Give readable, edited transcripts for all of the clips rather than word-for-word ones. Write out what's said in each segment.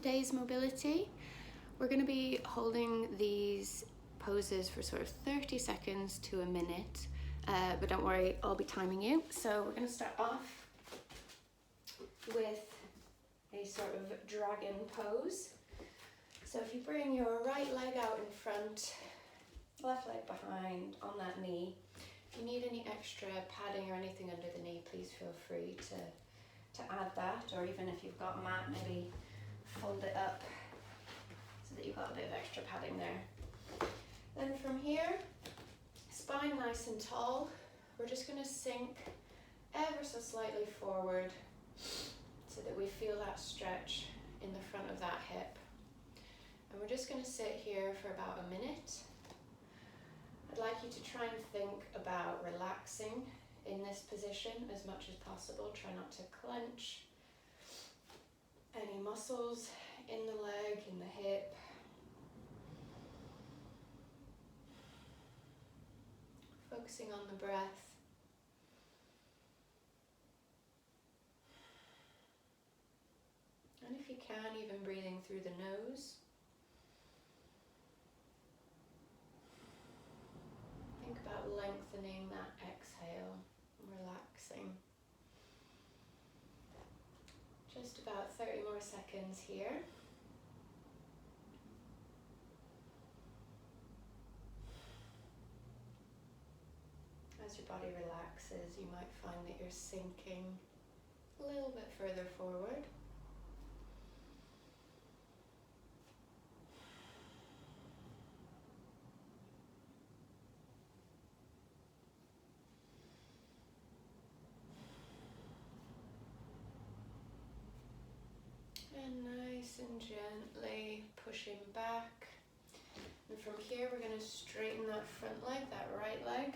today's mobility. We're going to be holding these poses for sort of 30 seconds to a minute, but don't worry, I'll be timing you. So we're going to start off with a sort of dragon pose. So if you bring your right leg out in front, left leg behind on that knee. If you need any extra padding or anything under the knee, please feel free to add that, or even if you've got a mat, maybe fold it up so that you've got a bit of extra padding there. Then from here, spine nice and tall, we're just going to sink ever so slightly forward so that we feel that stretch in the front of that hip. And we're just going to sit here for about a minute. I'd like you to try and think about relaxing in this position as much as possible. Try not to clench any muscles in the leg, in the hip. Focusing on the breath. And if you can, even breathing through the nose. Think about lengthening that exhale, relaxing. Just about 30 more seconds here. As your body relaxes, you might find that you're sinking a little bit further forward. And nice and gently pushing back. And from here we're going to straighten that front leg, that right leg.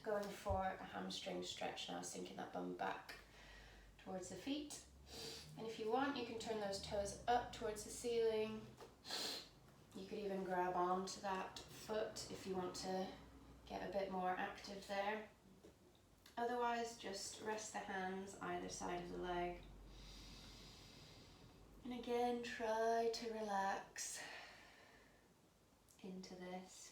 Going for a hamstring stretch now, sinking that bum back towards the feet. And if you want, you can turn those toes up towards the ceiling. You could even grab onto that foot if you want to get a bit more active there. Otherwise, just rest the hands either side of the leg. And again, try to relax into this.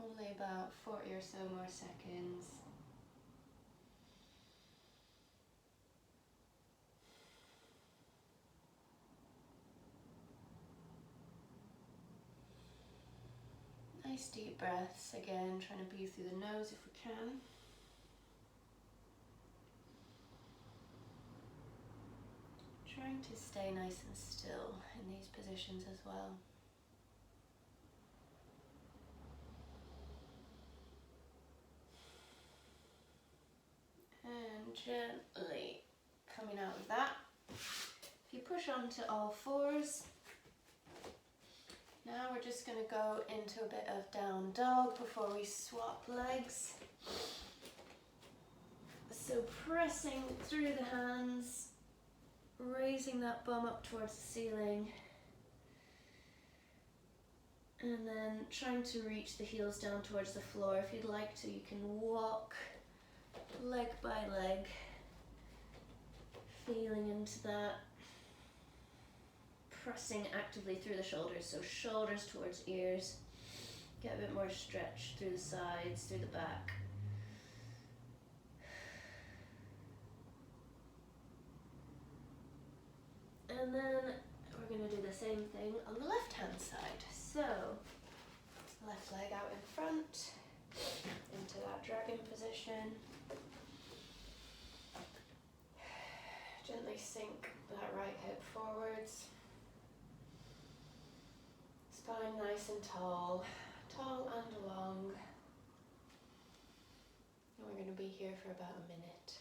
Only about 40 or so more seconds. Nice deep breaths, again trying to breathe through the nose if we can. Trying to stay nice and still in these positions as well. And gently coming out of that. If you push onto all fours, now we're just going to go into a bit of down dog before we swap legs. So pressing through the hands, raising that bum up towards the ceiling, and then trying to reach the heels down towards the floor. If you'd like to, you can walk leg by leg, feeling into that. Pressing actively through the shoulders, so shoulders towards ears. Get a bit more stretch through the sides, through the back. And then we're going to do the same thing on the left hand side. So, left leg out in front, into that dragon position. Gently sink that right hip forwards. Spine nice and tall, tall and long. And we're going to be here for about a minute.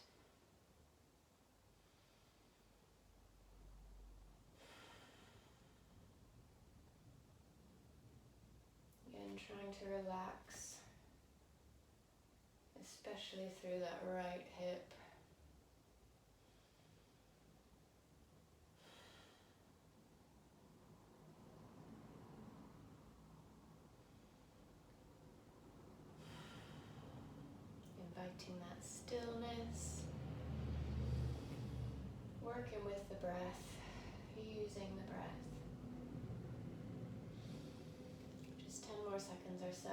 Again, trying to relax, especially through that right hip. inviting that stillness, working with the breath, using the breath. Just 10 more seconds or so.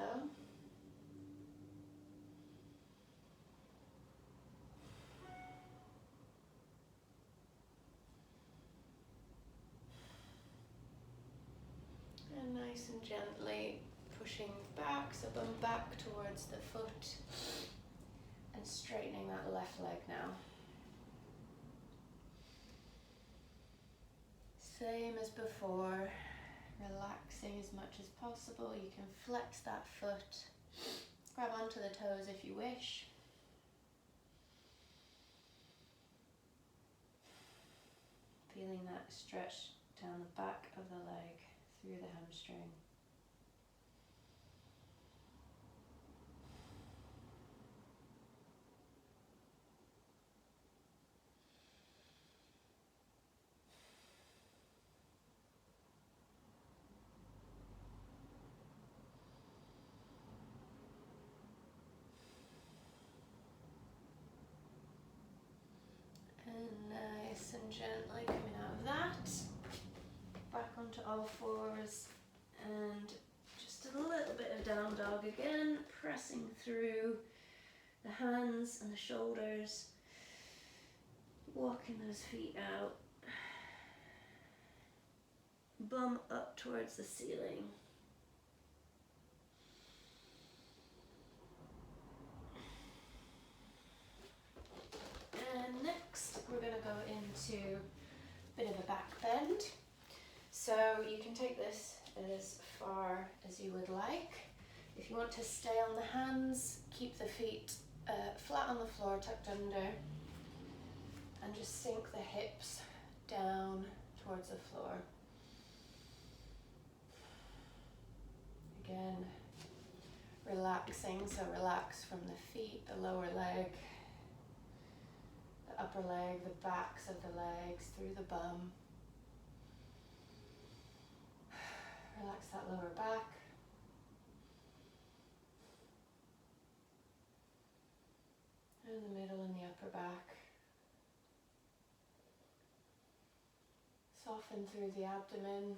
And nice and gently pushing back, so bum back towards the foot and straightening that left leg now. Same as before, relaxing as much as possible. You can flex that foot, grab onto the toes if you wish. Feeling that stretch down the back of the leg through the hamstring. And nice and gently coming out of that, back onto all fours, and just a little bit of down dog again, pressing through the hands and the shoulders, walking those feet out, bum up towards the ceiling. And next we're going to go into a bit of a back bend. So you can take this as far as you would like. If you want to stay on the hands, keep the feet flat on the floor, tucked under, and just sink the hips down towards the floor. Again, relaxing, so relax from the feet, the lower leg, the upper leg, the backs of the legs, through the bum. Relax that lower back. And the middle and the upper back. Soften through the abdomen.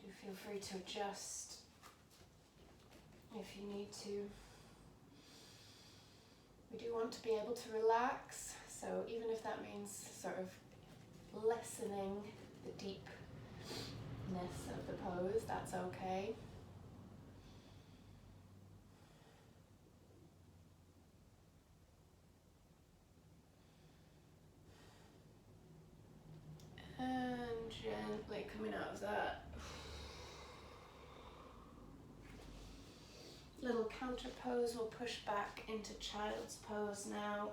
Do feel free to adjust if you need to. We do want to be able to relax, so even if that means sort of lessening the deepness of the pose, that's okay. And gently coming out of that. Little counter pose, we'll push back into child's pose now.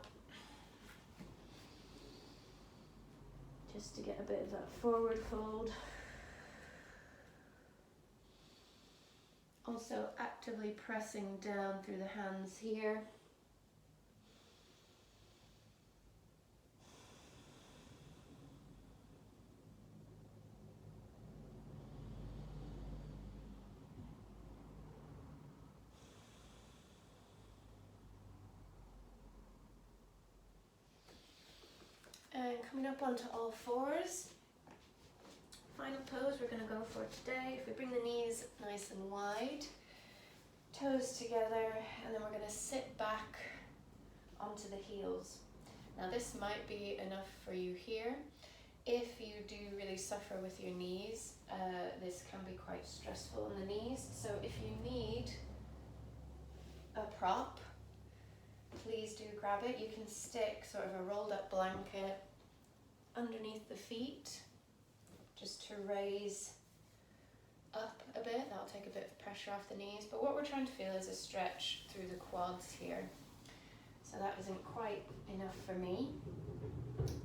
Just to get a bit of that forward fold. Also actively pressing down through the hands here. And coming up onto all fours. Final pose we're going to go for today. If we bring the knees nice and wide, toes together, and then we're going to sit back onto the heels. Now this might be enough for you here. If you do really suffer with your knees, this can be quite stressful on the knees. So if you need a prop, please do grab it. You can stick sort of a rolled up blanket underneath the feet just to raise up a bit. That'll take a bit of pressure off the knees, but what we're trying to feel is a stretch through the quads here. So that isn't quite enough for me.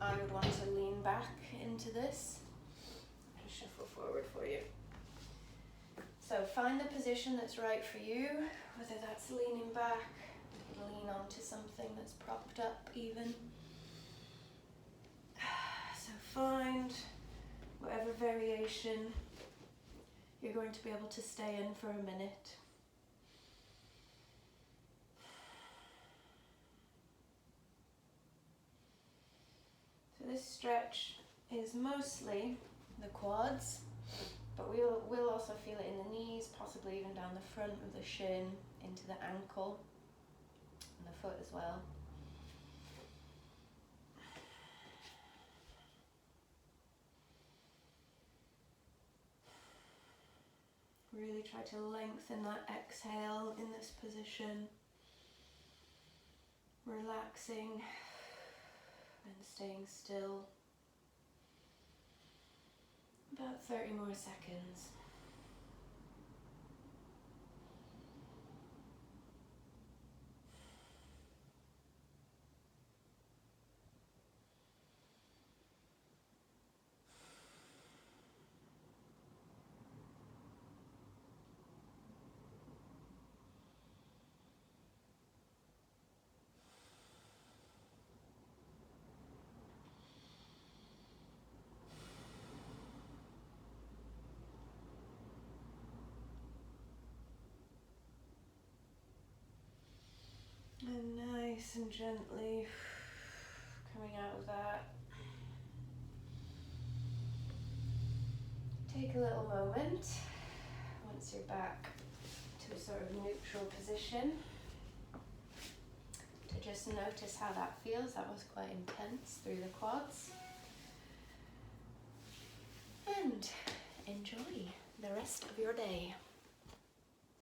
I would want to lean back into this. Just shuffle forward for you. So find the position that's right for you, whether that's leaning back, lean onto something that's propped up even. find whatever variation you're going to be able to stay in for a minute. So this stretch is mostly the quads, but we'll also feel it in the knees, possibly even down the front of the shin, into the ankle, and the foot as well. Really try to lengthen that exhale in this position, relaxing and staying still. About 30 more seconds. And nice and gently coming out of that. Take a little moment once you're back to a sort of neutral position to just notice how that feels. That was quite intense through the quads. And enjoy the rest of your day.